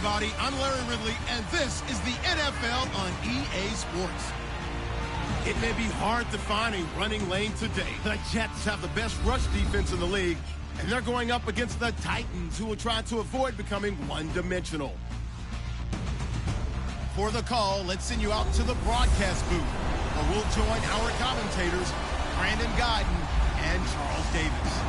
everybody. I'm Larry Ridley, and this is the NFL on EA Sports. It may be hard to find a running lane today. The Jets have the best rush defense in the league, and they're going up against the Titans, who will try to avoid becoming one-dimensional. For the call, let's send you out to the broadcast booth, where we'll join our commentators, Brandon Gaudin and Charles Davis.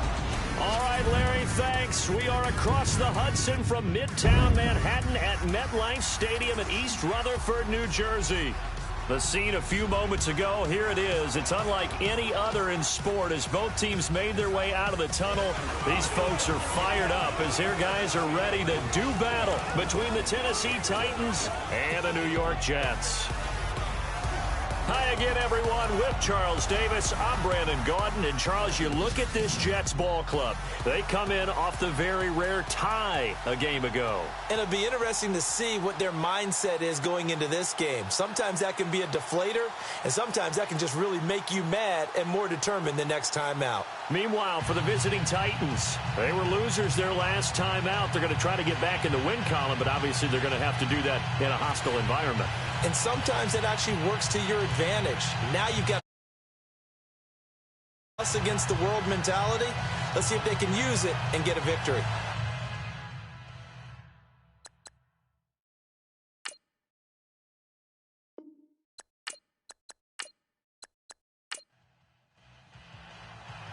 All right, Larry, thanks. We are across the Hudson from Midtown Manhattan at MetLife Stadium in East Rutherford, New Jersey. The scene a few moments ago, here it is. It's unlike any other in sport as both teams made their way out of the tunnel. These folks are fired up as their guys are ready to do battle between the Tennessee Titans and the New York Jets. Hi again, everyone. With Charles Davis, I'm Brandon Gaudin. And, Charles, you look at this Jets ball club. They come in off the very rare tie a game ago. And it'll be interesting to see what their mindset is going into this game. Sometimes that can be a deflator, and sometimes that can just really make you mad and more determined the next time out. Meanwhile, for the visiting Titans, they were losers their last time out. They're going to try to get back in the win column, but obviously they're going to have to do that in a hostile environment. And sometimes it actually works to your advantage. Now you've got us against the world mentality. Let's see if they can use it and get a victory.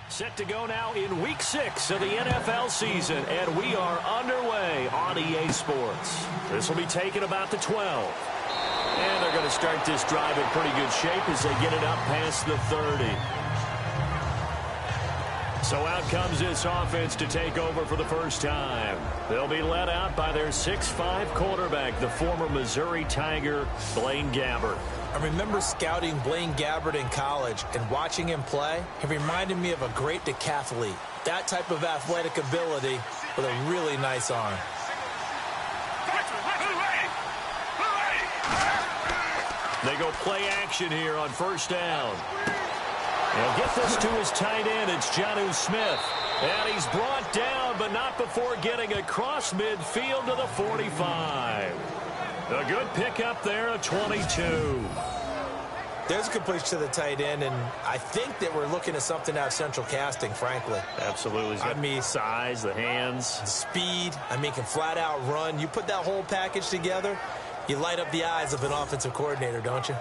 Set to go now in Week 6 of the NFL season, and we are underway on EA Sports. This will be taken about the 12. And they're going to start this drive in pretty good shape as they get it up past the 30. So out comes this offense to take over for the first time. They'll be led out by their 6'5" quarterback, the former Missouri Tiger, Blaine Gabbert. I remember scouting Blaine Gabbert in college and watching him play. He reminded me of a great decathlete. That type of athletic ability with a really nice arm. They go play action here on first down. He'll get this to his tight end. It's Jonnu Smith. And he's brought down, but not before getting across midfield to the 45. A good pickup there at 22. There's a completion to the tight end, and I think that we're looking at something out of Central Casting, frankly. Absolutely. I mean, size, the hands. Speed. I mean, can flat out run. You put that whole package together, you light up the eyes of an offensive coordinator, don't you?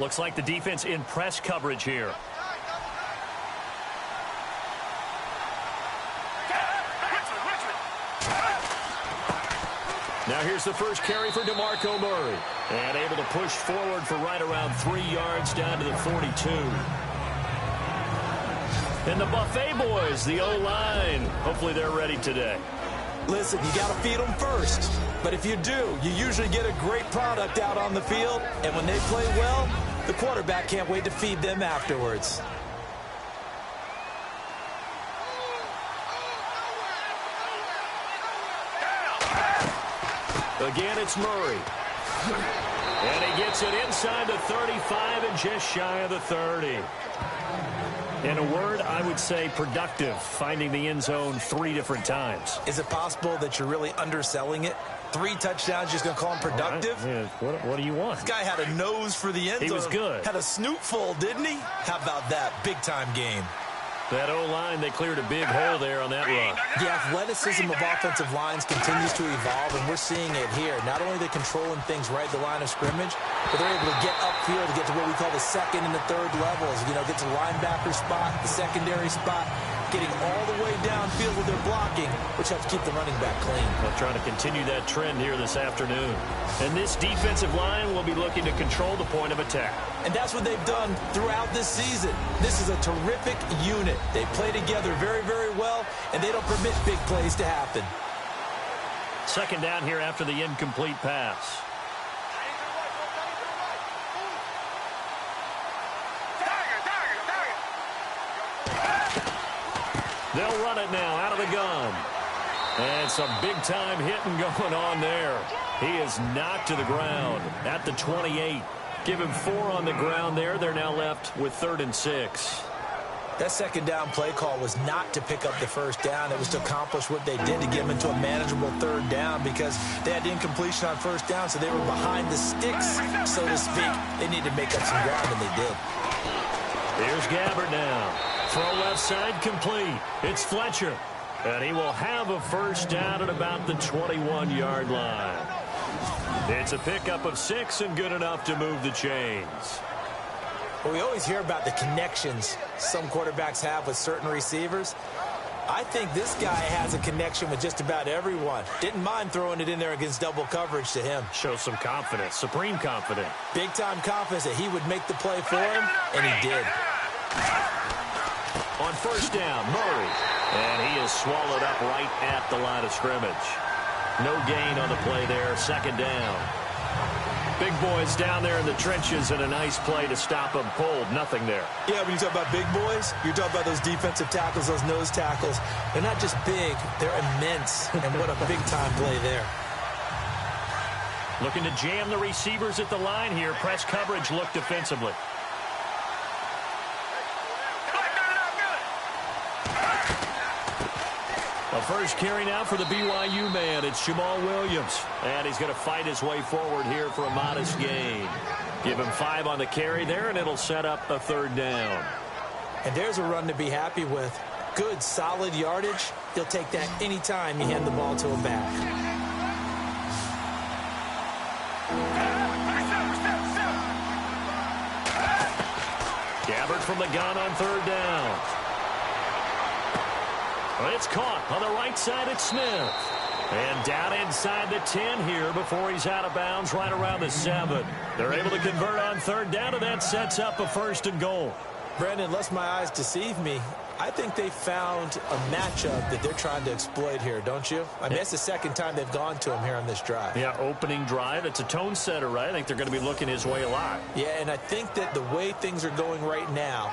Looks like the defense in press coverage here. Now here's the first carry for DeMarco Murray. And able to push forward for right around 3 yards down to the 42. And the Buffet boys, the O-line, hopefully they're ready today. Listen, you got to feed them first. But if you do, you usually get a great product out on the field. And when they play well, the quarterback can't wait to feed them afterwards. Again, it's Murray. And he gets it inside the 35 and just shy of the 30. In a word, I would say productive, finding the end zone 3 different times. Is it possible that you're really underselling it? 3 touchdowns, just going to call him productive? Right. Yeah, what do you want? This guy had a nose for the end zone. He was good. Had a snootful, didn't he? How about that big-time game? That O-line, they cleared a big hole there on that run. The athleticism of offensive lines continues to evolve, and we're seeing it here. Not only are they controlling things right at the line of scrimmage, but they're able to get upfield to get to what we call the second and the third levels. You know, get to the linebacker spot, the secondary spot, getting all the way downfield with their blocking, which helps keep the running back clean. They'll try to continue that trend here this afternoon. And this defensive line will be looking to control the point of attack. And that's what they've done throughout this season. This is a terrific unit. They play together very, very well, and they don't permit big plays to happen. Second down here after the incomplete pass. They'll run it now out of the gun. And some big-time hitting going on there. He is knocked to the ground at the 28. Give him 4 on the ground there. They're now left with 3rd and 6. That second down play call was not to pick up the first down. It was to accomplish what they did, to get them into a manageable third down, because they had incompletion on first down, so they were behind the sticks, so to speak. They needed to make up some ground, and they did. Here's Gabbert now. Throw left side complete. It's Fletcher. And he will have a first down at about the 21-yard line. It's a pickup of 6 and good enough to move the chains. Well, we always hear about the connections some quarterbacks have with certain receivers. I think this guy has a connection with just about everyone. Didn't mind throwing it in there against double coverage to him. Shows some confidence, supreme confidence. Big-time confidence that he would make the play for him, and he did. On first down, Murray. And he is swallowed up right at the line of scrimmage. No gain on the play there, second down. Big boys down there in the trenches, and a nice play to stop them cold. Nothing there. Yeah, when you talk about big boys, you're talking about those defensive tackles, those nose tackles. They're not just big, they're immense. And what a big-time play there. Looking to jam the receivers at the line here. Press coverage look defensively. A first carry now for the BYU man. It's Jamal Williams. And he's going to fight his way forward here for a modest gain. Give him 5 on the carry there, and it'll set up a third down. And there's a run to be happy with. Good, solid yardage. He'll take that anytime you hand the ball to him back. Gabbert from the gun on third down. It's caught on the right side at Smith. And down inside the 10 here before he's out of bounds right around the 7. They're able to convert on third down, and that sets up a first and goal. Brandon, unless my eyes deceive me, I think they found a matchup that they're trying to exploit here, don't you? I mean, that's the second time they've gone to him here on this drive. Yeah, opening drive. It's a tone setter, right? I think they're going to be looking his way a lot. Yeah, and I think that the way things are going right now,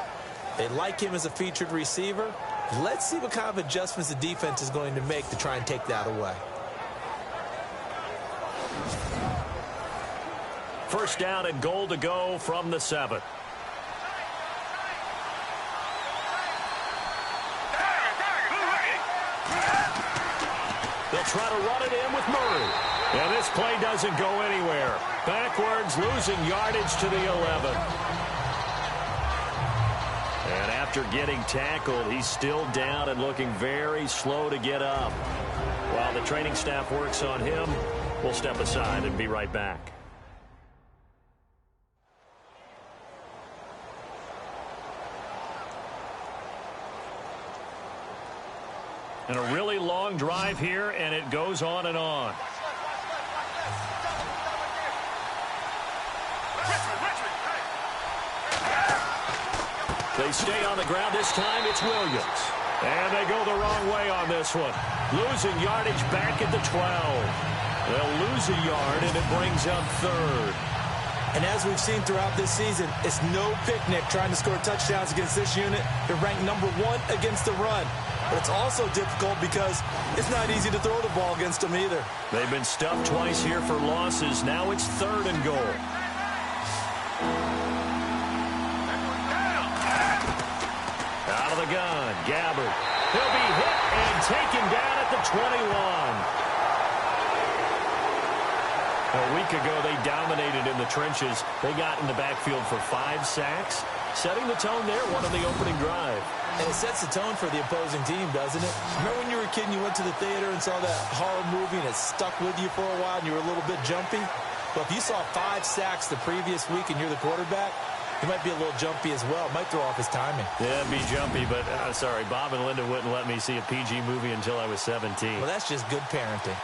they like him as a featured receiver. Let's see what kind of adjustments the defense is going to make to try and take that away. First down and goal to go from the 7. They'll try to run it in with Murray. And this play doesn't go anywhere. Backwards, losing yardage to the 11. And after getting tackled, he's still down and looking very slow to get up. While the training staff works on him, we'll step aside and be right back. And a really long drive here, and it goes on and on. They stay on the ground. This time it's Williams. And they go the wrong way on this one. Losing yardage back at the 12. They'll lose a yard, and it brings up third. And as we've seen throughout this season, it's no picnic trying to score touchdowns against this unit. They're ranked number 1 against the run. But it's also difficult because it's not easy to throw the ball against them either. They've been stuffed twice here for losses. Now it's third and goal. Out of the gun, Gabbert. He'll be hit and taken down at the 21. A week ago, they dominated in the trenches. They got in the backfield for 5 sacks, setting the tone there, one on the opening drive. And it sets the tone for the opposing team, doesn't it? Remember when you were a kid and you went to the theater and saw that horror movie and it stuck with you for a while and you were a little bit jumpy? Well, if you saw 5 sacks the previous week and you're the quarterback, he might be a little jumpy as well. Might throw off his timing. Yeah, it'd be jumpy, but sorry, Bob and Linda wouldn't let me see a PG movie until I was 17. Well, that's just good parenting.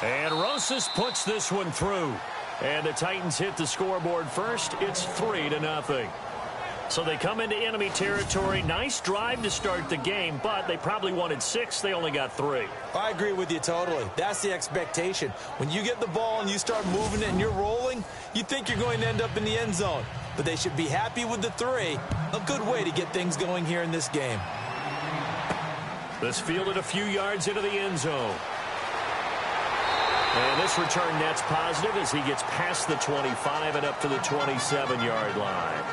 And Rosas puts this one through. And the Titans hit the scoreboard first. It's 3-0. So they come into enemy territory. Nice drive to start the game, but they probably wanted 6. They only got 3. I agree with you totally. That's the expectation. When you get the ball and you start moving it and you're rolling, you think you're going to end up in the end zone. But they should be happy with the 3. A good way to get things going here in this game. This fielded a few yards into the end zone. And this return net's positive as he gets past the 25 and up to the 27-yard line.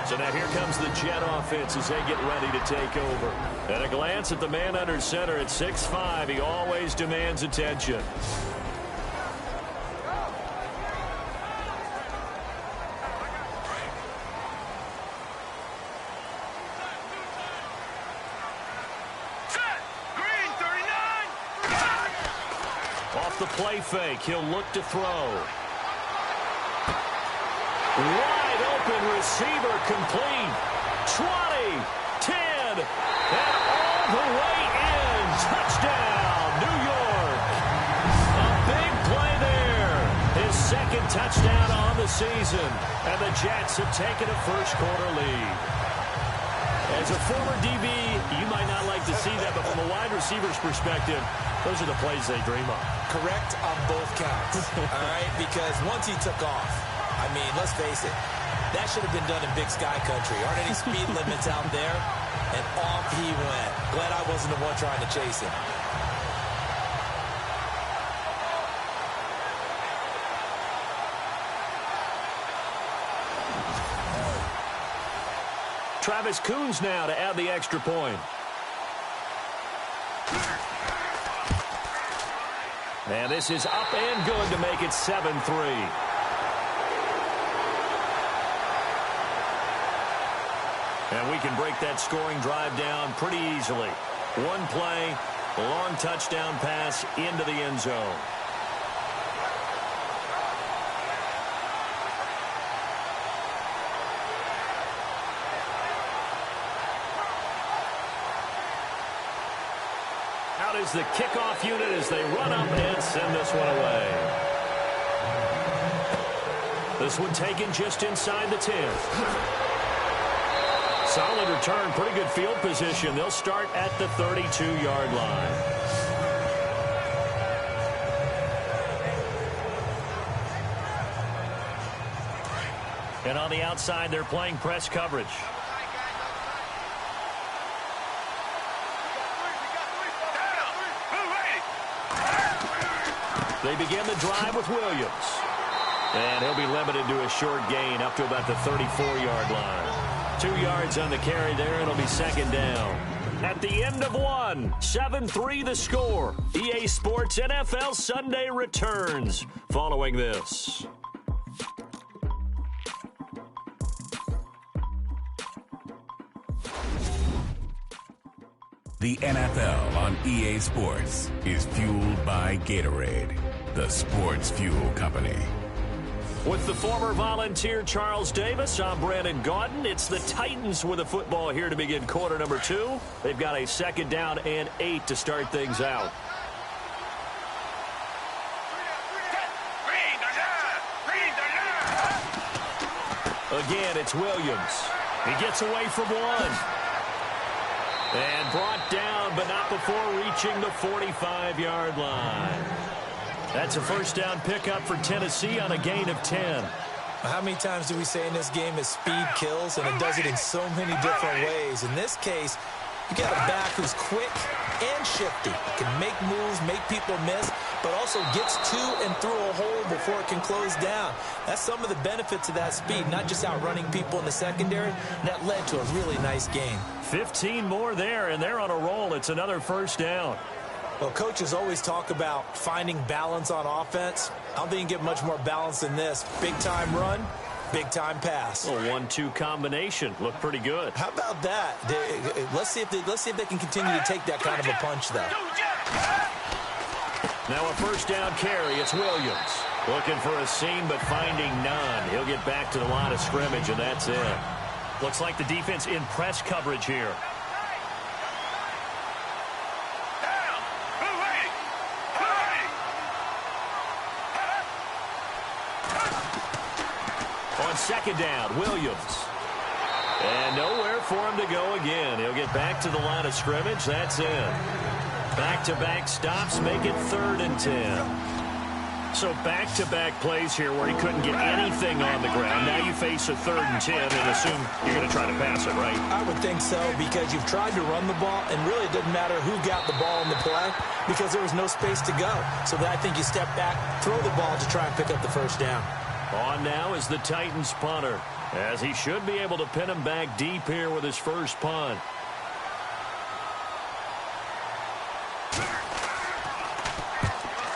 So now here comes the Jet offense as they get ready to take over. At a glance at the man under center at 6'5", he always demands attention. The play fake. He'll look to throw. Wide open receiver complete. 20, 10, and all the way in. Touchdown, New York. A big play there. His second touchdown on the season. And the Jets have taken a first-quarter lead. As a former DB, you might not like to see that, but from a wide receiver's perspective, those are the plays they dream of. Correct on both counts, all right? Because once he took off, I mean, let's face it, that should have been done in Big Sky Country. Aren't any speed limits out there? And off he went. Glad I wasn't the one trying to chase him. Travis Coons now to add the extra point. And this is up and good to make it 7-3. And we can break that scoring drive down pretty easily. One play, a long touchdown pass into the end zone. Out is the kickoff unit as they run up and send this one away. This one taken just inside the 10. Solid return, pretty good field position. They'll start at the 32-yard line. And on the outside, they're playing press coverage. They begin the drive with Williams. And he'll be limited to a short gain up to about the 34-yard line. 2 yards on the carry there. It'll be second down. At the end of one, 7-3 the score. EA Sports NFL Sunday returns following this. The NFL on EA Sports is fueled by Gatorade, the sports fuel company. With the former Volunteer Charles Davis, I'm Brandon Gaudin. It's the Titans with the football here to begin quarter number 2. They've got a second down and 8 to start things out. Again, it's Williams. He gets away from one. And brought down, but not before reaching the 45-yard line. That's a first down pickup for Tennessee on a gain of 10. How many times do we say in this game is speed kills, and it does it in so many different ways. In this case, you got a back who's quick and shifty. Can make moves, make people miss, but also gets to and through a hole before it can close down. That's some of the benefits of that speed, not just outrunning people in the secondary. That led to a really nice game. 15 more there, and they're on a roll. It's another first down. Well, coaches always talk about finding balance on offense. I don't think you get much more balance than this. Big-time run, big-time pass. A 1-2 combination. Looked pretty good. How about that? Let's see if they can continue to take that kind of a punch, though. Now a first down carry. It's Williams. Looking for a seam, but finding none. He'll get back to the line of scrimmage, and that's it. Looks like the defense in press coverage here. On second down, Williams. And nowhere for him to go again. He'll get back to the line of scrimmage. That's it. Back-to-back stops make it 3rd and 10. So back-to-back plays here where he couldn't get anything on the ground. Now you face a 3rd and 10 and assume you're going to try to pass it, right? I would think so, because you've tried to run the ball, and really it doesn't matter who got the ball in the play because there was no space to go. So I think you step back, throw the ball to try and pick up the first down. On now is the Titans punter, as he should be able to pin him back deep here with his first punt.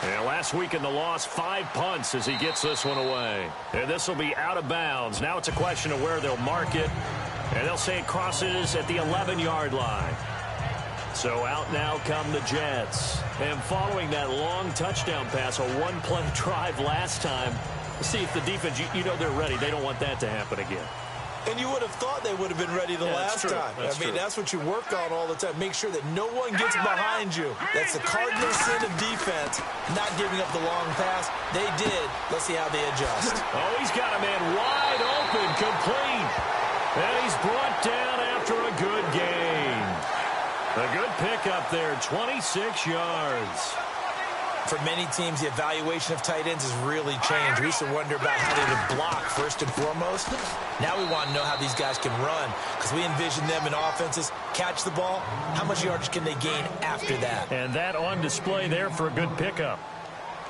And last week in the loss, 5 punts as he gets this one away. And this will be out of bounds. Now it's a question of where they'll mark it. And they'll say it crosses at the 11-yard line. So out now come the Jets. And following that long touchdown pass, a 1-play drive last time, see if the defense, you know they're ready. They don't want that to happen again. And you would have thought they would have been ready the last time. That's what you work on all the time. Make sure that no one gets behind you. That's the cardinal sin of defense, not giving up the long pass. They did. Let's see how they adjust. Oh, he's got a man wide open, complete. And he's brought down after a good gain. A good pickup there, 26 yards. For many teams, the evaluation of tight ends has really changed. We used to wonder about how they would block first and foremost. Now we want to know how these guys can run, because we envision them in offenses catch the ball. How much yardage can they gain after that? And that on display there for a good pickup.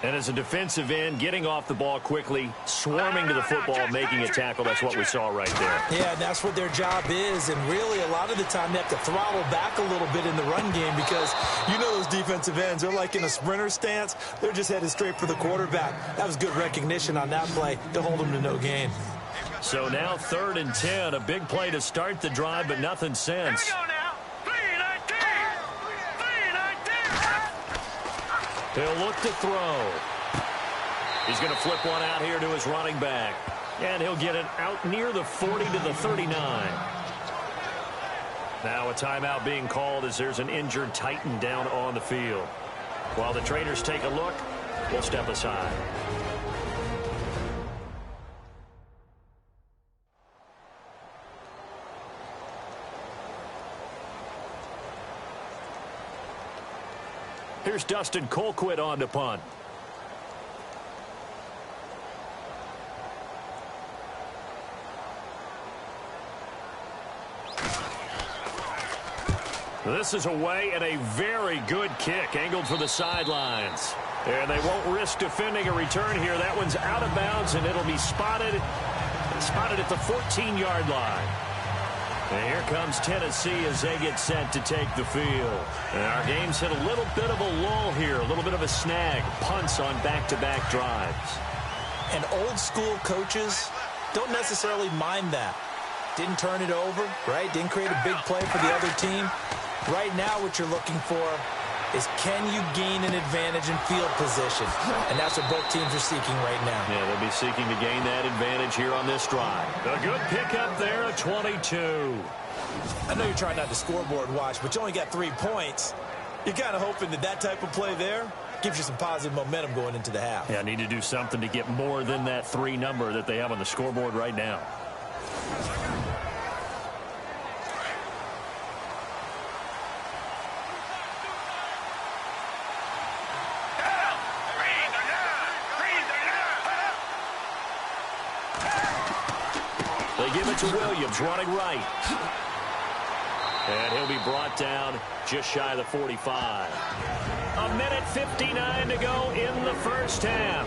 And as a defensive end, getting off the ball quickly, swarming to the football, making a tackle, that's what we saw right there. Yeah, that's what their job is. And really, a lot of the time, they have to throttle back a little bit in the run game because you know those defensive ends, they're like in a sprinter stance. They're just headed straight for the quarterback. That was good recognition on that play to hold them to no gain. So now 3rd and 10, a big play to start the drive, but nothing since. He'll look to throw. He's going to flip one out here to his running back. And he'll get it out near the 40 to the 39. Now a timeout being called as there's an injured Titan down on the field. While the trainers take a look, we'll step aside. Here's Dustin Colquitt on to punt. This is away and a very good kick angled for the sidelines. And they won't risk defending a return here. That one's out of bounds, and it'll be spotted at the 14-yard line. And here comes Tennessee as they get set to take the field. And our game's hit a little bit of a lull here, a little bit of a snag. Punts on back-to-back drives. And old-school coaches don't necessarily mind that. Didn't turn it over, right? Didn't create a big play for the other team. Right now what you're looking for is can you gain an advantage in field position? And that's what both teams are seeking right now. Yeah, they'll be seeking to gain that advantage here on this drive. A good pickup there at 22. I know you're trying not to scoreboard watch, but you only got 3 points. You're kind of hoping that that type of play there gives you some positive momentum going into the half. Yeah, I need to do something to get more than that 3 number that they have on the scoreboard right now. They give it to Williams, running right. And he'll be brought down just shy of the 45. 1:59 to go in the first half.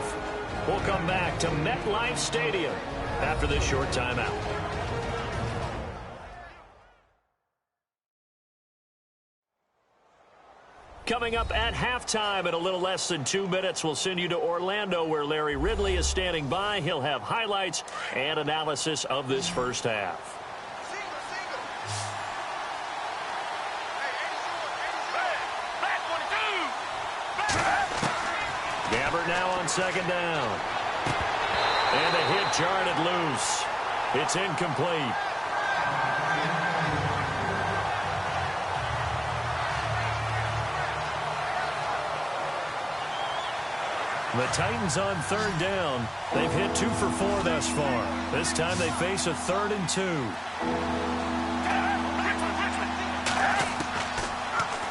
We'll come back to MetLife Stadium after this short timeout. Coming up at halftime in a little less than 2 minutes, we'll send you to Orlando where Larry Ridley is standing by. He'll have highlights and analysis of this first half. Gabbert now on second down. And the hit jarred it loose. It's incomplete. The Titans on third down. They've hit 2 for 4 thus far. This time they face a 3rd and 2.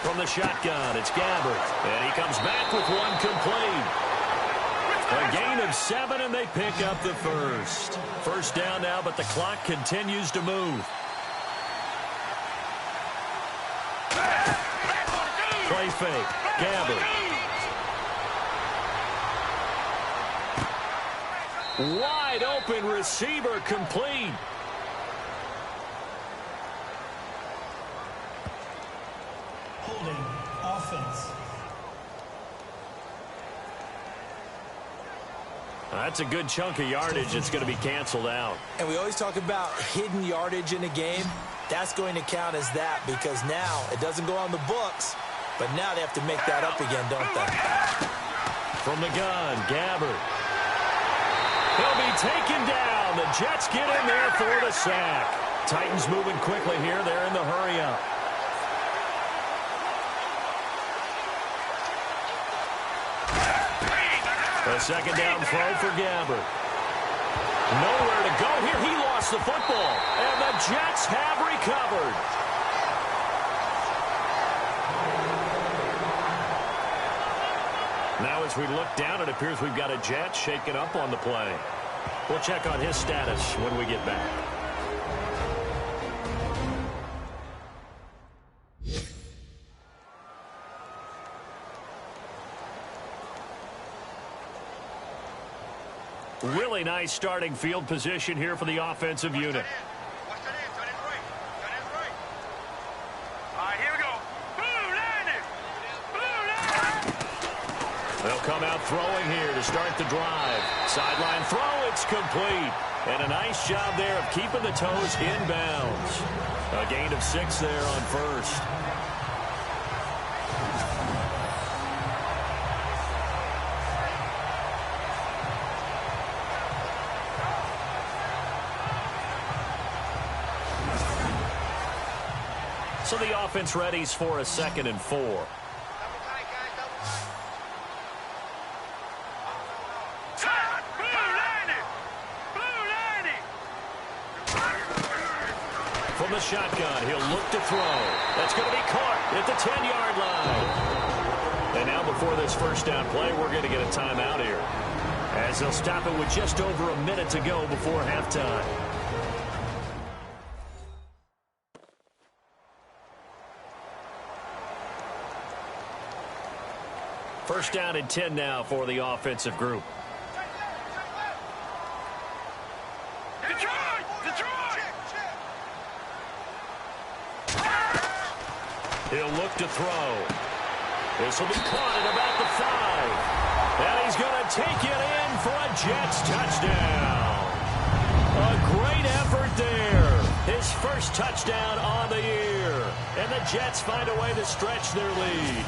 From the shotgun, it's Gabbert. And he comes back with one complete. A gain of 7, and they pick up the first. First down now, but the clock continues to move. Play fake. Gabbert. Wide open receiver complete. Holding offense. That's a good chunk of yardage. It's going to be canceled out. And we always talk about hidden yardage in a game. That's going to count as that because now it doesn't go on the books, but now they have to make that up again, don't they? From the gun, Gabbert. He'll be taken down. The Jets get in there for the sack. Titans moving quickly here. They're in the hurry-up. A second down throw for Gabbert. Nowhere to go here. He lost the football. And the Jets have recovered. Now as we look down, it appears we've got a Jet shaken up on the play. We'll check on his status when we get back. Really nice starting field position here for the offensive unit. They'll come out throwing here to start the drive. Sideline throw, it's complete. And a nice job there of keeping the toes inbounds. A gain of 6 there on first. So the offense readies for a 2nd and 4. From the shotgun, he'll look to throw. That's going to be caught at the 10-yard line. And now before this first down play, we're going to get a timeout here, as they'll stop it with just over a minute to go before halftime. First down and 10 now for the offensive group. He'll look to throw. This will be caught at about the 5. And he's going to take it in for a Jets touchdown. A great effort there. His first touchdown on the year. And the Jets find a way to stretch their lead.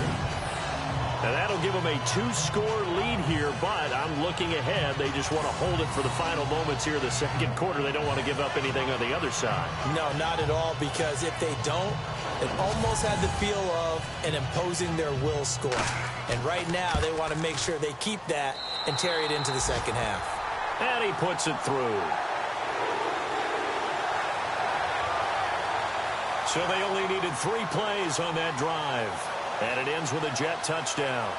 And that'll give them a 2-score lead here, but I'm looking ahead. They just want to hold it for the final moments here in the second quarter. They don't want to give up anything on the other side. No, not at all, because if they don't, it almost had the feel of an imposing their will score. And right now, they want to make sure they keep that and carry it into the second half. And he puts it through. So they only needed 3 plays on that drive. And it ends with a Jet touchdown.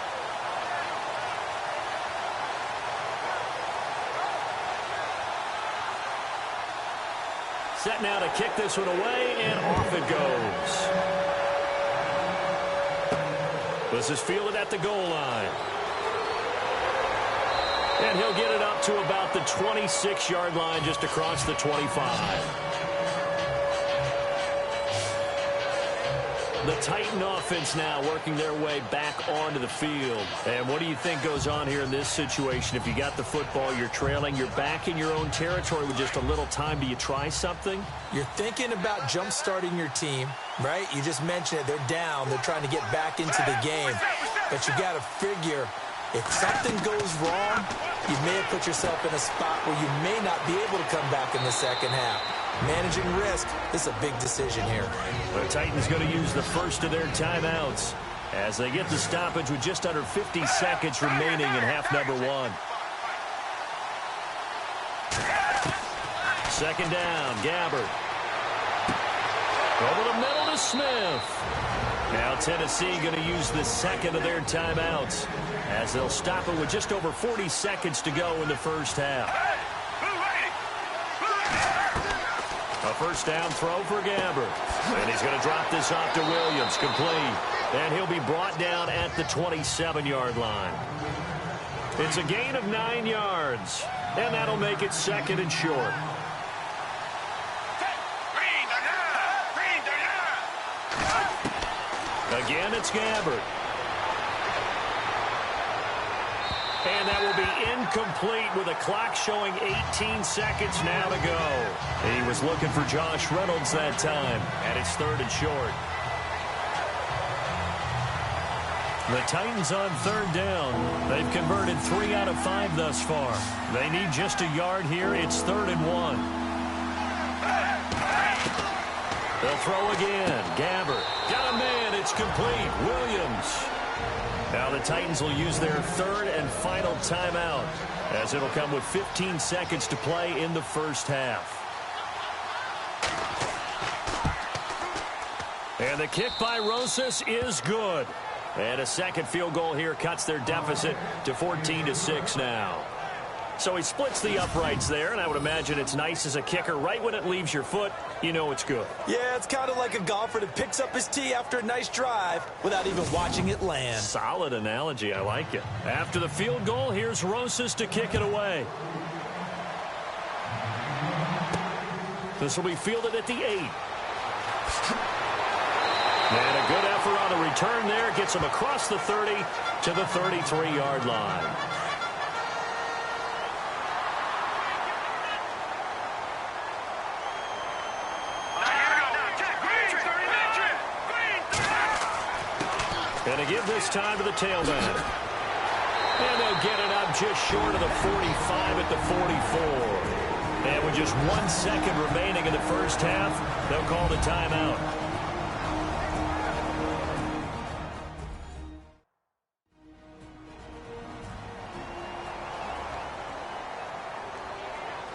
Set now to kick this one away, and off it goes. This is fielded at the goal line. And he'll get it up to about the 26-yard line, just across the 25. The Titan offense now working their way back onto the field. And what do you think goes on here in this situation? If you got the football, you're trailing, you're back in your own territory with just a little time. Do you try something? You're thinking about jump-starting your team, right? You just mentioned it. They're down. They're trying to get back into the game. But you got to figure, if something goes wrong, you may have put yourself in a spot where you may not be able to come back in the second half. Managing risk, this is a big decision here. The Titans going to use the first of their timeouts as they get the stoppage with just under 50 seconds remaining in half number 1. Second down, Gabbert. Over the middle to Smith. Now Tennessee going to use the second of their timeouts as they'll stop it with just over 40 seconds to go in the first half. A first down throw for Gabbert. And he's going to drop this off to Williams. Complete. And he'll be brought down at the 27-yard line. It's a gain of 9 yards. And that'll make it second and short. Again, it's Gabbert. And that will be incomplete with a clock showing 18 seconds now to go. He was looking for Josh Reynolds that time, and it's third and short. The Titans on third down. They've converted 3 out of 5 thus far. They need just a yard here. It's 3rd and 1. They'll throw again. Gabbert. Got a man. It's complete. Williams. Now the Titans will use their third and final timeout as it'll come with 15 seconds to play in the first half. And the kick by Rosas is good. And a second field goal here cuts their deficit to 14-6 now. So he splits the uprights there, and I would imagine it's nice as a kicker. Right when it leaves your foot, you know it's good. Yeah, it's kind of like a golfer that picks up his tee after a nice drive without even watching it land. Solid analogy. I like it. After the field goal, here's Rosas to kick it away. This will be fielded at the 8. And a good effort on the return there. Gets him across the 30 to the 33-yard line. And to give this time to the tailback. And they'll get it up just short of the 45 at the 44. And with just 1 second remaining in the first half, they'll call the timeout.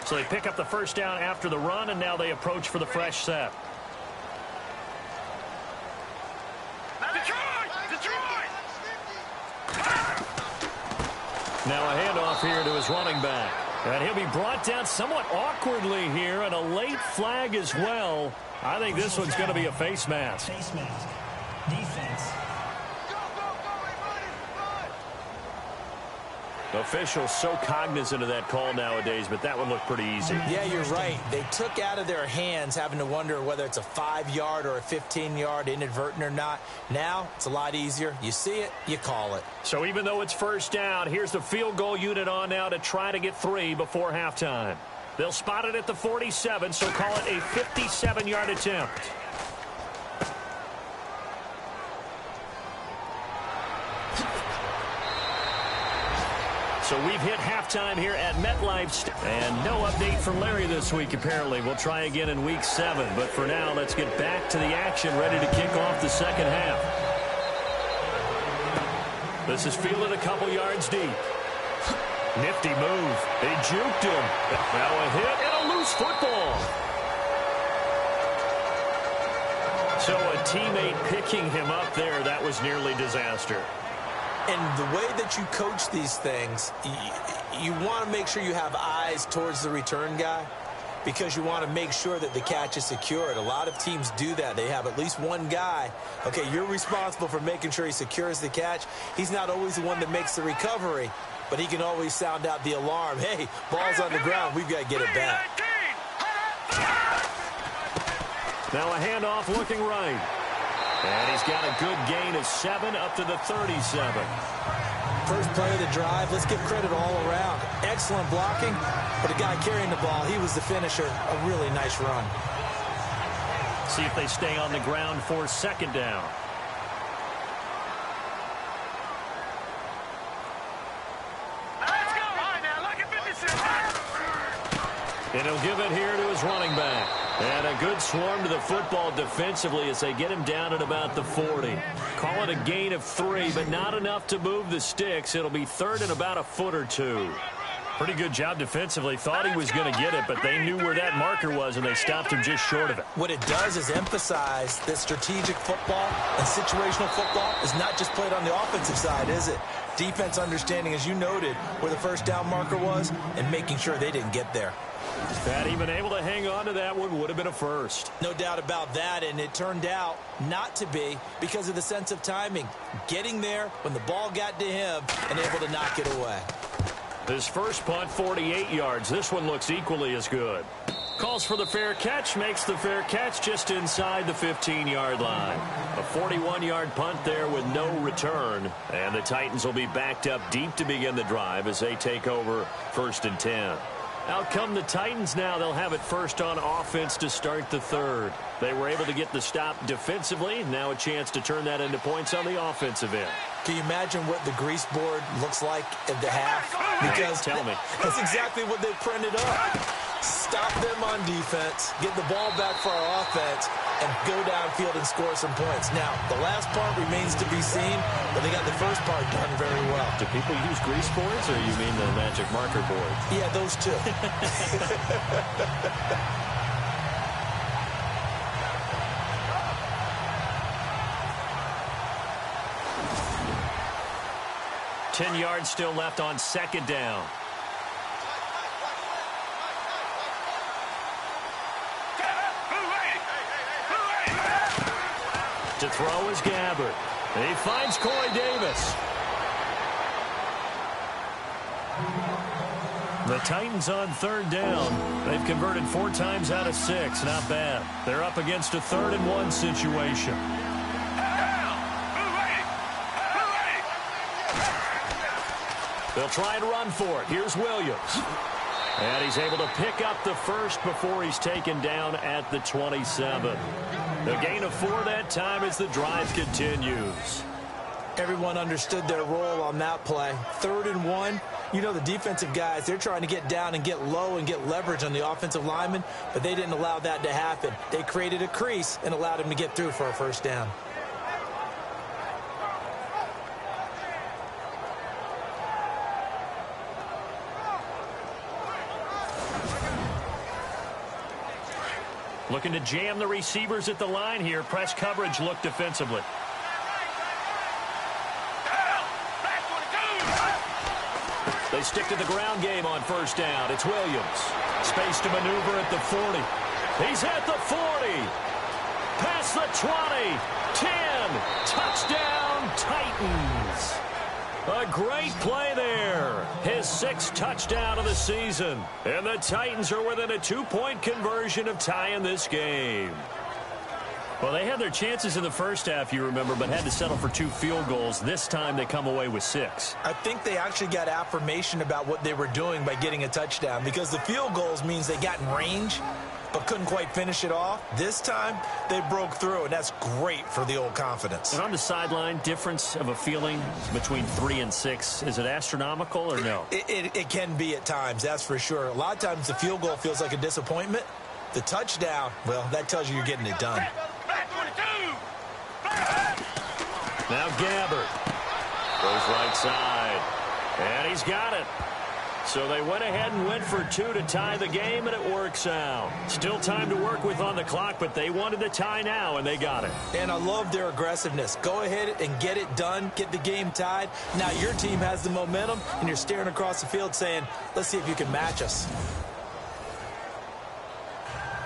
So they pick up the first down after the run, and now they approach for the fresh set. Now a handoff here to his running back. And he'll be brought down somewhat awkwardly here, and a late flag as well. I think this one's going to be a face mask. Face mask. Defense. Officials so cognizant of that call nowadays, but that one looked pretty easy. Yeah, you're right. They took out of their hands having to wonder whether it's a 5-yard or a 15-yard inadvertent or not. Now, it's a lot easier. You see it, you call it. So even though it's first down, here's the field goal unit on now to try to get 3 before halftime. They'll spot it at the 47, so call it a 57-yard attempt. So we've hit halftime here at MetLife. And no update from Larry this week, apparently. We'll try again in Week 7. But for now, let's get back to the action, ready to kick off the second half. This is fielded a couple yards deep. Nifty move. They juked him. Now a hit and a loose football. So a teammate picking him up there, that was nearly disaster. And the way that you coach these things, you want to make sure you have eyes towards the return guy because you want to make sure that the catch is secured. A lot of teams do that. They have at least one guy. Okay, you're responsible for making sure he secures the catch. He's not always the one that makes the recovery, but he can always sound out the alarm. Hey, ball's on the ground. We've got to get it back. Now a handoff looking right. And he's got a good gain of 7 up to the 37. First play of the drive. Let's give credit all around. Excellent blocking, but the guy carrying the ball, he was the finisher. A really nice run. See if they stay on the ground for second down. Let's go. All right, now look at 57. And he'll give it here to his running back. And a good swarm to the football defensively as they get him down at about the 40. Call it a gain of 3, but not enough to move the sticks. It'll be third and about a foot or two. Pretty good job defensively. Thought he was going to get it, but they knew where that marker was, and they stopped him just short of it. What it does is emphasize that strategic football and situational football is not just played on the offensive side, is it? Defense understanding, as you noted, where the first down marker was and making sure they didn't get there. Had he been able to hang on to that one, would have been a first. No doubt about that, and it turned out not to be because of the sense of timing. Getting there when the ball got to him and able to knock it away. His first punt, 48 yards. This one looks equally as good. Calls for the fair catch, makes the fair catch just inside the 15-yard line. A 41-yard punt there with no return. And the Titans will be backed up deep to begin the drive as they take over 1st and 10. Out come the Titans now. They'll have it first on offense to start the third. They were able to get the stop defensively. Now a chance to turn that into points on the offensive end. Can you imagine what the grease board looks like at the half? Because tell me. That's exactly what they printed up. Stop them on defense, get the ball back for our offense, and go downfield and score some points. Now, the last part remains to be seen, but they got the first part done very well. Do people use grease boards, or you mean the magic marker boards? Yeah, those two. 10 yards still left on 2nd down. To throw is Gabbert. He finds Corey Davis. The Titans on 3rd down. They've converted 4 times out of 6. Not bad. They're up against a 3rd and 1 situation. They'll try and run for it. Here's Williams. And he's able to pick up the first before he's taken down at the 27. The gain of 4 that time as the drive continues. Everyone understood their role on that play. 3rd and 1. You know the defensive guys, they're trying to get down and get low and get leverage on the offensive lineman, but they didn't allow that to happen. They created a crease and allowed him to get through for a first down. Looking to jam the receivers at the line here. Press coverage look defensively. They stick to the ground game on first down. It's Williams. Space to maneuver at the 40. He's at the 40. Past the 20. 10. Touchdown, Titans. A great play there. His 6th touchdown of the season. And the Titans are within a 2-point conversion of tying this game. Well, they had their chances in the first half, you remember, but had to settle for 2 field goals. This time they come away with 6. I think they actually got affirmation about what they were doing by getting a touchdown, because the field goals means they got in range but couldn't quite finish it off. This time they broke through, and that's great for the old confidence. And on the sideline, difference of a feeling between 3 and 6, is it astronomical or no? It can be at times, that's for sure. A lot of times the field goal feels like a disappointment. The touchdown, well, that tells you you're getting it done. Now Gabbert goes right side, and he's got it. So they went ahead and went for 2 to tie the game, and it works out. Still time to work with on the clock, but they wanted the tie now, and they got it. And I love their aggressiveness. Go ahead and get it done, get the game tied. Now your team has the momentum, and you're staring across the field saying, let's see if you can match us.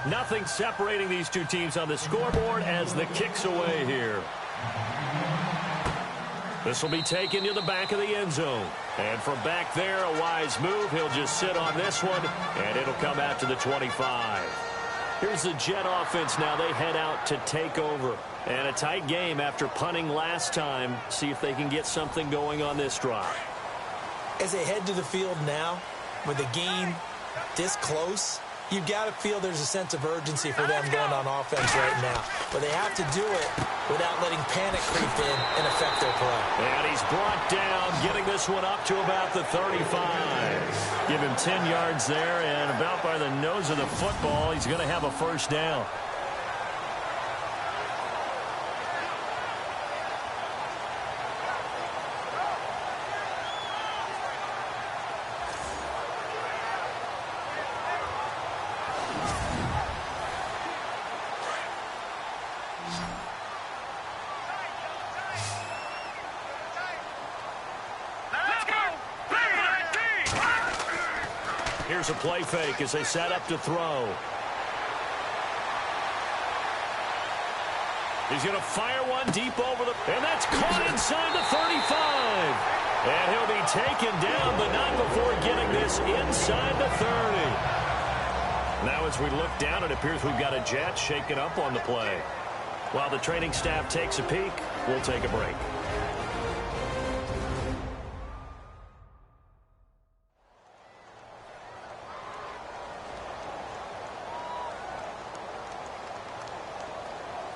Nothing separating these two teams on the scoreboard as the kick's away here. This will be taken to the back of the end zone. And from back there, a wise move. He'll just sit on this one, and it'll come out to the 25. Here's the Jet offense now. They head out to take over. And a tight game after punting last time. See if they can get something going on this drive. As they head to the field now, with the game this close, you've got to feel there's a sense of urgency for them going on offense right now. But they have to do it without letting panic creep in and affect their play. And he's brought down, getting this one up to about the 35. Give him 10 yards there, and about by the nose of the football, he's going to have a first down. here's a play fake as they set up to throw. He's going to fire one deep over the... And that's caught inside the 35. And he'll be taken down, but not before getting this inside the 30. Now as we look down, it appears we've got a Jet shaken up on the play. While the training staff takes a peek, we'll take a break.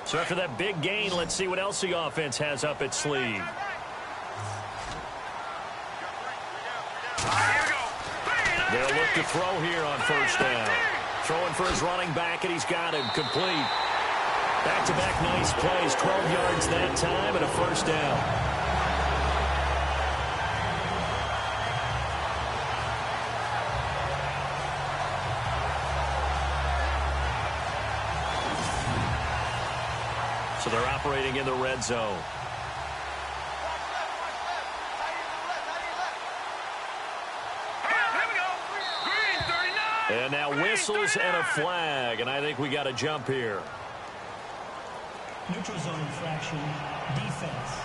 So after that big gain, let's see what else the offense has up its sleeve. They'll look to throw here on first down. Throwing for his running back, and he's got him complete. Back-to-back nice plays, 12 yards that time, and a first down. So they're operating in the red zone. And now whistles and a flag, and I think we got a jump here. Neutral zone infraction, defense.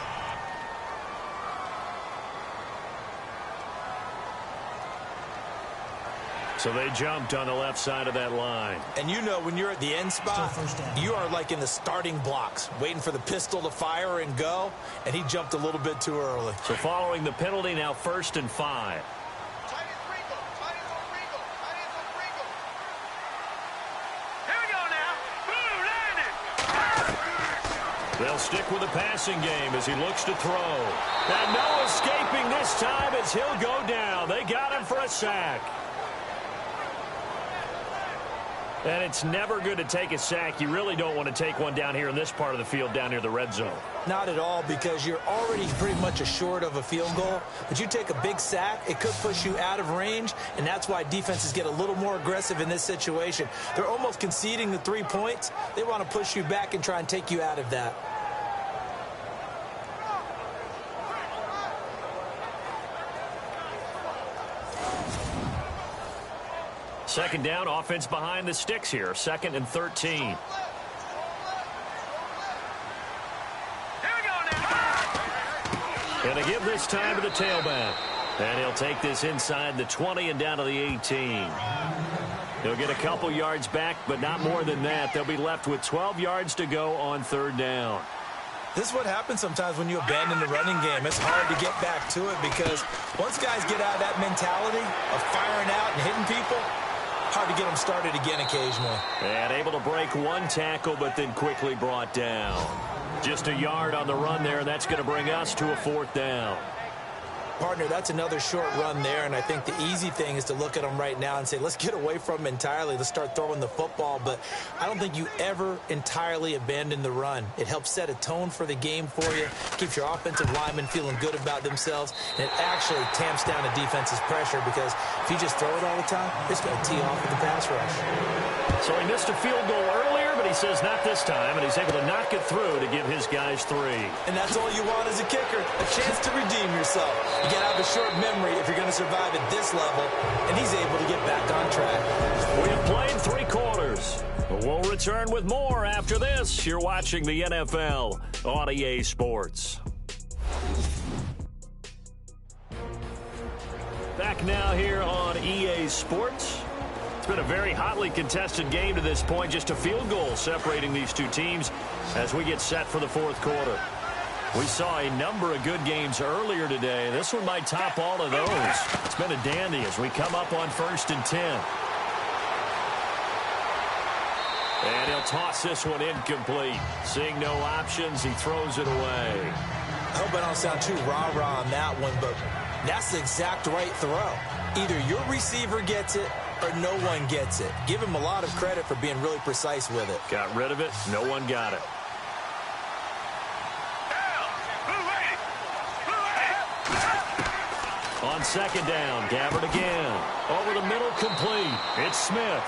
So they jumped on the left side of that line. And you know when you're at the end spot, you are like in the starting blocks, waiting for the pistol to fire and go, and he jumped a little bit too early. So following the penalty, now 1st and 5. They'll stick with the passing game as he looks to throw. And no escaping this time as he'll go down. They got him for a sack. And it's never good to take a sack. You really don't want to take one down here in this part of the field down near the red zone. Not at all, because you're already pretty much assured of a field goal. But you take a big sack, it could push you out of range, and that's why defenses get a little more aggressive in this situation. They're almost conceding the 3 points. They want to push you back and try and take you out of that. Second down, offense behind the sticks here. 2nd and 13. And they give this time to the tailback. And he'll take this inside the 20 and down to the 18. He'll get a couple yards back, but not more than that. They'll be left with 12 yards to go on 3rd down. This is what happens sometimes when you abandon the running game. It's hard to get back to it because once guys get out of that mentality of firing out and hitting people, hard to get them started again occasionally. And able to break one tackle, but then quickly brought down. Just a yard on the run there, and that's going to bring us to a 4th down. Partner, that's another short run there, and I think the easy thing is to look at them right now and say, let's get away from them entirely. Let's start throwing the football, but I don't think you ever entirely abandon the run. It helps set a tone for the game for you, keeps your offensive linemen feeling good about themselves, and it actually tamps down a defense's pressure because if you just throw it all the time, it's going to tee off with the pass rush. So he missed a field goal earlier, but he says not this time, and he's able to knock it through to give his guys 3. And that's all you want as a kicker, a chance to redeem yourself. You got to have a short memory if you're going to survive at this level, and he's able to get back on track. We have played 3 quarters. We'll return with more after this. You're watching the NFL on EA Sports. Back now here on EA Sports. It's been a very hotly contested game to this point. Just a field goal separating these two teams as we get set for the 4th quarter. We saw a number of good games earlier today. This one might top all of those. It's been a dandy as we come up on 1st and 10. And he'll toss this one incomplete. Seeing no options, he throws it away. I hope I don't sound too rah-rah on that one, but that's the exact right throw. Either your receiver gets it or no one gets it. Give him a lot of credit for being really precise with it. Got rid of it. No one got it. On 2nd down, Gabbard again. Over the middle, complete. It's Smith.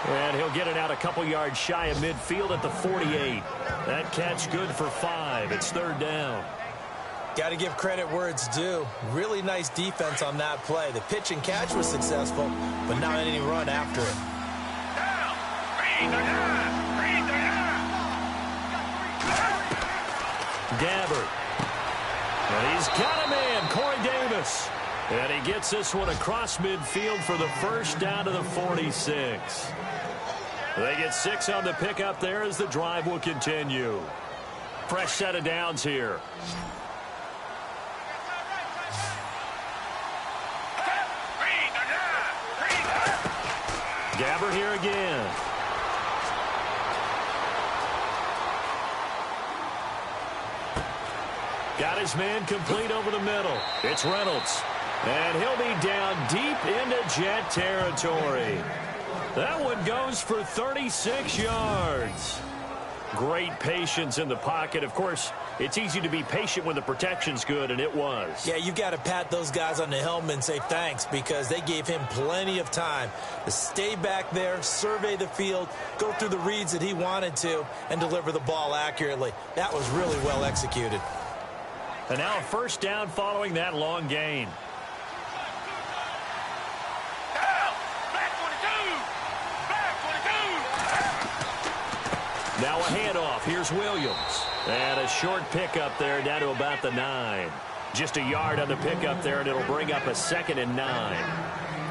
And he'll get it out a couple yards shy of midfield at the 48. That catch good for 5. It's 3rd down. Got to give credit where it's due. Really nice defense on that play. The pitch and catch was successful, but not any run after it. Gabbert. And he's got a man, Corey Davis. And he gets this one across midfield for the first down to the 46. They get 6 on the pickup there as the drive will continue. Fresh set of downs here. Gabbert here again. Got his man complete over the middle. It's Reynolds. And he'll be down deep into Jet territory. That one goes for 36 yards. Great patience in the pocket. Of course, it's easy to be patient when the protection's good, and it was. Yeah, you got to pat those guys on the helmet and say thanks because they gave him plenty of time to stay back there, survey the field, go through the reads that he wanted to, and deliver the ball accurately. That was really well executed. And now a first down following that long gain. Now a handoff. Here's Williams. And a short pickup there down to about the 9. Just a yard on the pickup there, and it'll bring up a 2nd and 9.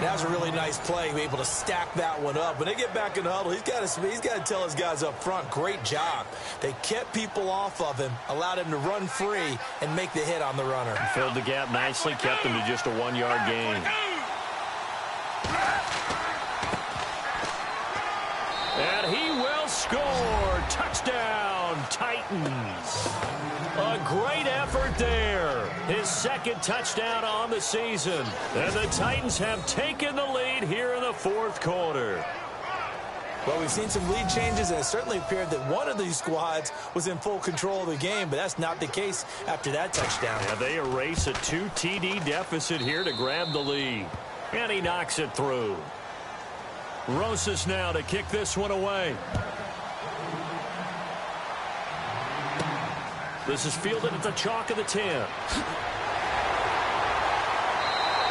That was a really nice play, able to stack that one up. When they get back in the huddle, he's got to tell his guys up front, great job. They kept people off of him, allowed him to run free, and make the hit on the runner. Filled the gap nicely, kept him to just a 1-yard gain. And he will score. Touchdown, Titans. A great effort there. His 2nd touchdown on the season. And the Titans have taken the lead here in the 4th quarter. Well, we've seen some lead changes, and it certainly appeared that one of these squads was in full control of the game, but that's not the case after that touchdown. Yeah, they erase a 2 TD deficit here to grab the lead. And he knocks it through. Rosas now to kick this one away. This is fielded at the chalk of the 10.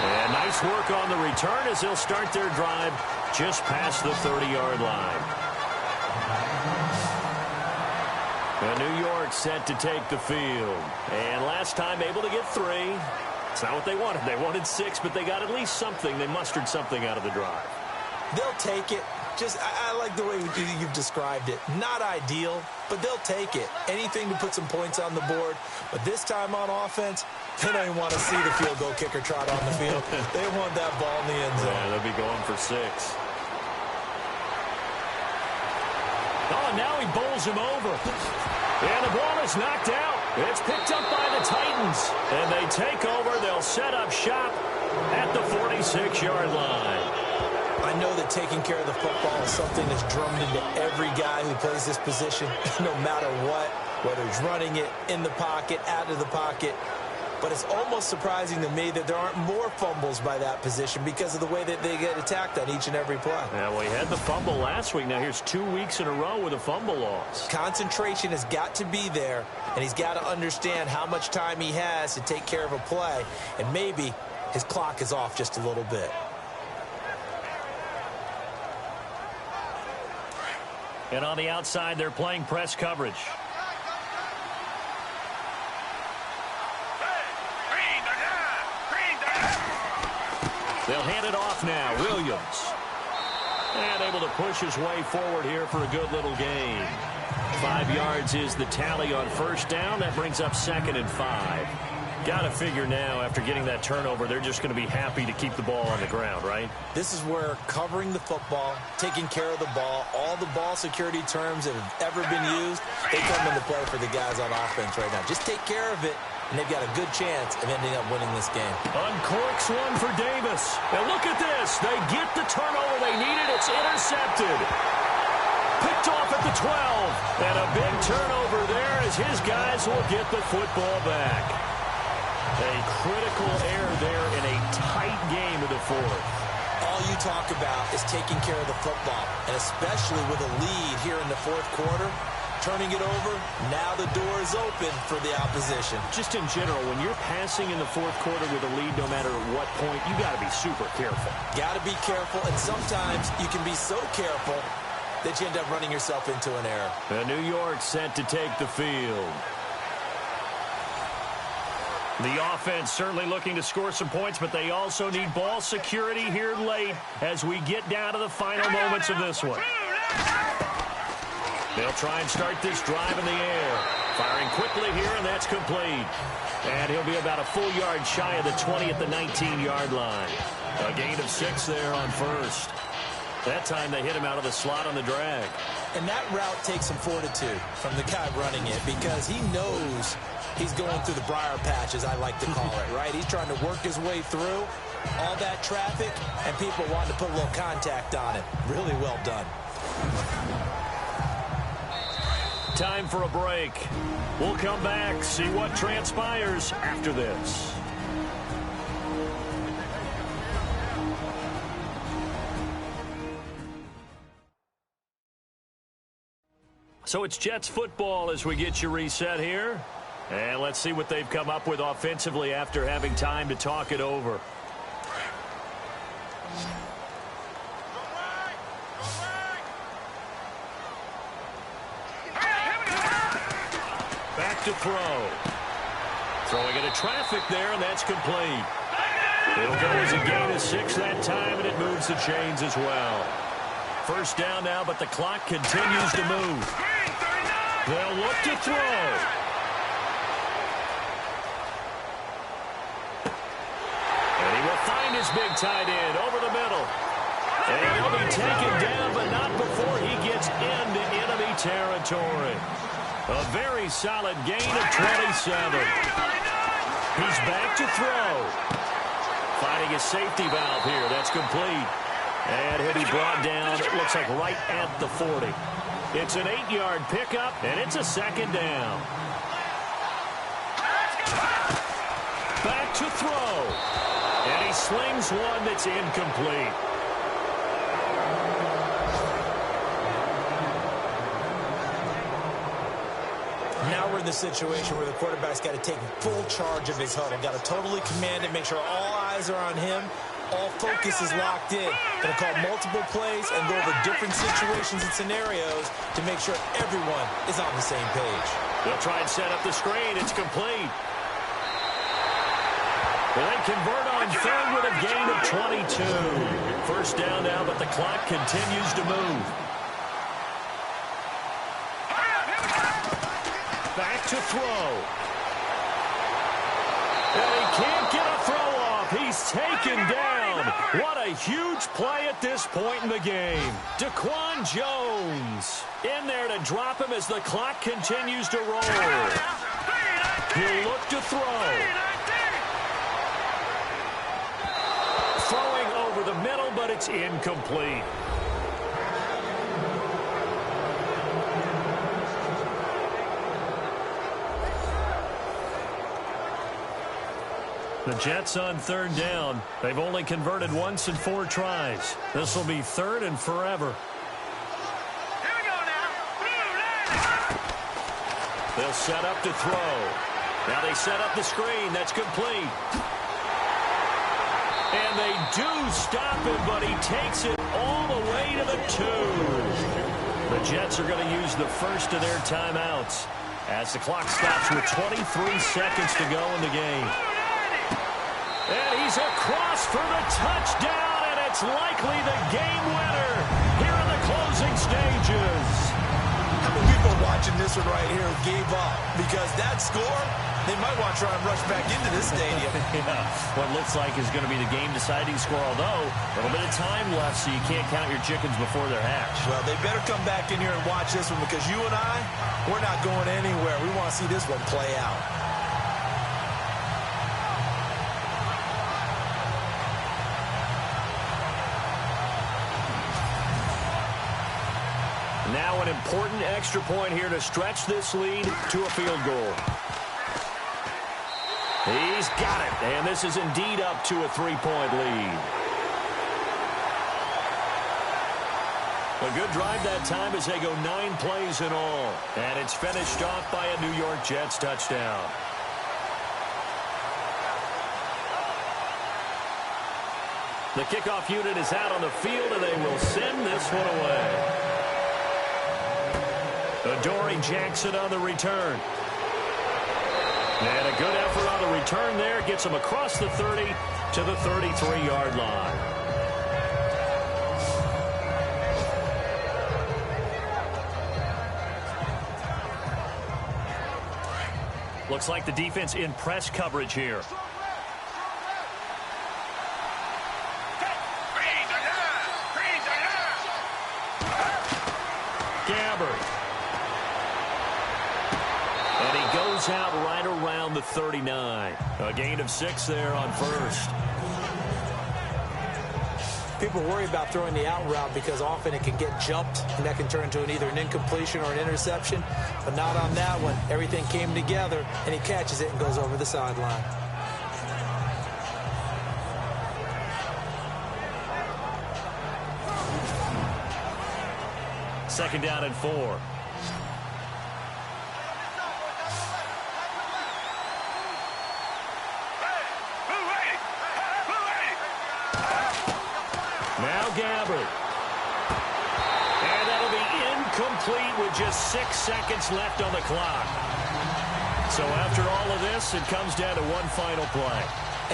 And nice work on the return as they'll start their drive just past the 30-yard line. And New York set to take the field. And last time able to get 3. It's not what they wanted. They wanted 6, but they got at least something. They mustered something out of the drive. They'll take it. I like the way you've described it. Not ideal, but they'll take it. Anything to put some points on the board. But this time on offense, they don't even want to see the field goal kicker trot on the field. They want that ball in the end zone. Yeah, they'll be going for 6. Oh, and now he bowls him over. And the ball is knocked out. It's picked up by the Titans. And they take over. They'll set up shop at the 46-yard line. I know that taking care of the football is something that's drummed into every guy who plays this position, no matter what, whether he's running it, in the pocket, out of the pocket. But it's almost surprising to me that there aren't more fumbles by that position because of the way that they get attacked on each and every play. Yeah, well, he had the fumble last week. Now here's 2 weeks in a row with a fumble loss. Concentration has got to be there, and he's got to understand how much time he has to take care of a play, and maybe his clock is off just a little bit. And on the outside, they're playing press coverage. They'll hand it off now. Williams. And able to push his way forward here for a good little gain. 5 yards is the tally on first down. That brings up 2nd and 5. Got to figure now, after getting that turnover, they're just going to be happy to keep the ball on the ground, right? This is where covering the football, taking care of the ball, all the ball security terms that have ever been used, they come into play for the guys on offense right now. Just take care of it, and they've got a good chance of ending up winning this game. Uncorks one for Davis. And look at this. They get the turnover they needed. It's intercepted. Picked off at the 12. And a big turnover there as his guys will get the football back. A critical error there in a tight game of the 4th. All you talk about is taking care of the football, and especially with a lead here in the 4th quarter, turning it over. Now the door is open for the opposition. Just in general, when you're passing in the fourth quarter with a lead, no matter what point, you got to be super careful. Got to be careful, and sometimes you can be so careful that you end up running yourself into an error. And New York set to take the field. The offense certainly looking to score some points, but they also need ball security here late as we get down to the final moments of this one. They'll try and start this drive in the air. Firing quickly here, and that's complete. And he'll be about a full yard shy of the 20 at the 19-yard line. A gain of 6 there on first. That time they hit him out of the slot on the drag. And that route takes some fortitude from the guy running it because he knows he's going through the briar patch, as I like to call it, right? He's trying to work his way through all that traffic, and people wanting to put a little contact on it. Really well done. Time for a break. We'll come back, see what transpires after this. So it's Jets football as we get you reset here. And let's see what they've come up with offensively after having time to talk it over. Back to throw. Throwing into traffic there, and that's complete. It'll go as a gain of 6 that time, and it moves the chains as well. First down now, but the clock continues to move. They'll look to throw. And he will find his big tight end over the middle. And he'll be taken down, but not before he gets into enemy territory. A very solid gain of 27. He's back to throw. Finding his safety valve here. That's complete. And he'll be brought down, it looks like right at the 40. It's an 8-yard pickup, and it's a second down. Back to throw. And he slings one that's incomplete. Now we're in the situation where the quarterback's got to take full charge of his huddle. Got to totally command it, make sure all eyes are on him. All focus is locked in. Going to call multiple plays and go over different situations and scenarios to make sure everyone is on the same page. They'll try and set up the screen. It's complete. They convert on third with a gain of 22. First down now, but the clock continues to move. Back to throw. And he can't get a throw off. He's taken down. What a huge play at this point in the game. Daquan Jones in there to drop him as the clock continues to roll. He'll look to throw. Throwing over the middle, but it's incomplete. The Jets on third down. They've only converted once in 4 tries. This will be third and forever. Here we go now. They'll set up to throw. Now they set up the screen. That's complete. And they do stop him, but he takes it all the way to the 2. The Jets are going to use the first of their timeouts as the clock stops with 23 seconds to go in the game. And he's across for the touchdown, and it's likely the game winner here in the closing stages. How many people watching this one right here gave up? Because that score, they might want to try and rush back into this stadium. Yeah, what looks like is going to be the game-deciding score, although a little bit of time left, so you can't count your chickens before they're hatched. Well, they better come back in here and watch this one because you and I, we're not going anywhere. We want to see this one play out. Now an important extra point here to stretch this lead to a field goal. He's got it, and this is indeed up to a 3-point lead. A good drive that time as they go 9 plays in all. And it's finished off by a New York Jets touchdown. The kickoff unit is out on the field, and they will send this one away. Adoree Jackson on the return. And a good effort on the return there. Gets him across the 30 to the 33-yard line. Looks like the defense in press coverage here. Gabbert. And he goes out right around the 39. A gain of 6 there on first. People worry about throwing the out route because often it can get jumped, and that can turn into either an incompletion or an interception. But not on that one. Everything came together, and he catches it and goes over the sideline. Second down and 4. Now Gabbert. And that'll be incomplete with just 6 seconds left on the clock. So after all of this, it comes down to one final play.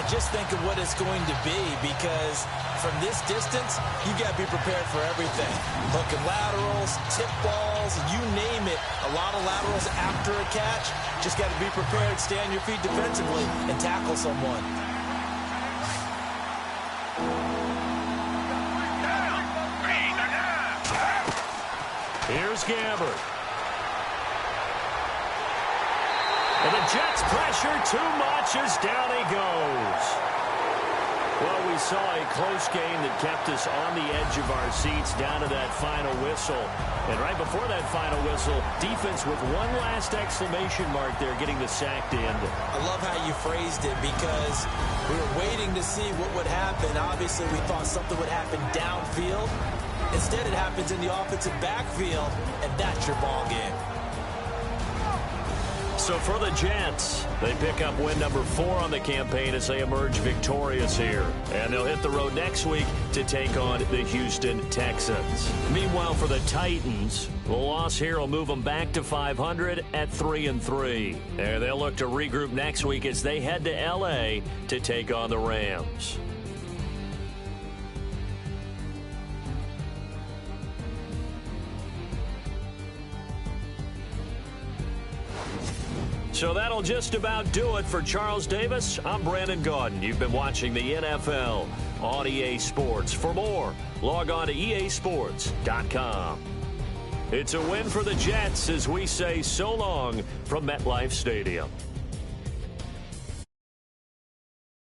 And just think of what it's going to be, because from this distance, you got to be prepared for everything. Hook and laterals, tip balls, you name it. A lot of laterals after a catch. Just got to be prepared, stay on your feet defensively, and tackle someone. Here's Gabbert. And the Jets pressure too much as down he goes. Well, we saw a close game that kept us on the edge of our seats down to that final whistle. And right before that final whistle, defense with one last exclamation mark there, getting the sack to end it. I love how you phrased it, because we were waiting to see what would happen. Obviously, we thought something would happen downfield. Instead, it happens in the offensive backfield, and that's your ball game. So for the Jets, they pick up win number 4 on the campaign as they emerge victorious here. And they'll hit the road next week to take on the Houston Texans. Meanwhile, for the Titans, the loss here will move them back to 500 at 3-3. And they'll look to regroup next week as they head to L.A. to take on the Rams. So that'll just about do it for Charles Davis. I'm Brandon Gaudin. You've been watching the NFL on EA Sports. For more, log on to easports.com. It's a win for the Jets as we say so long from MetLife Stadium.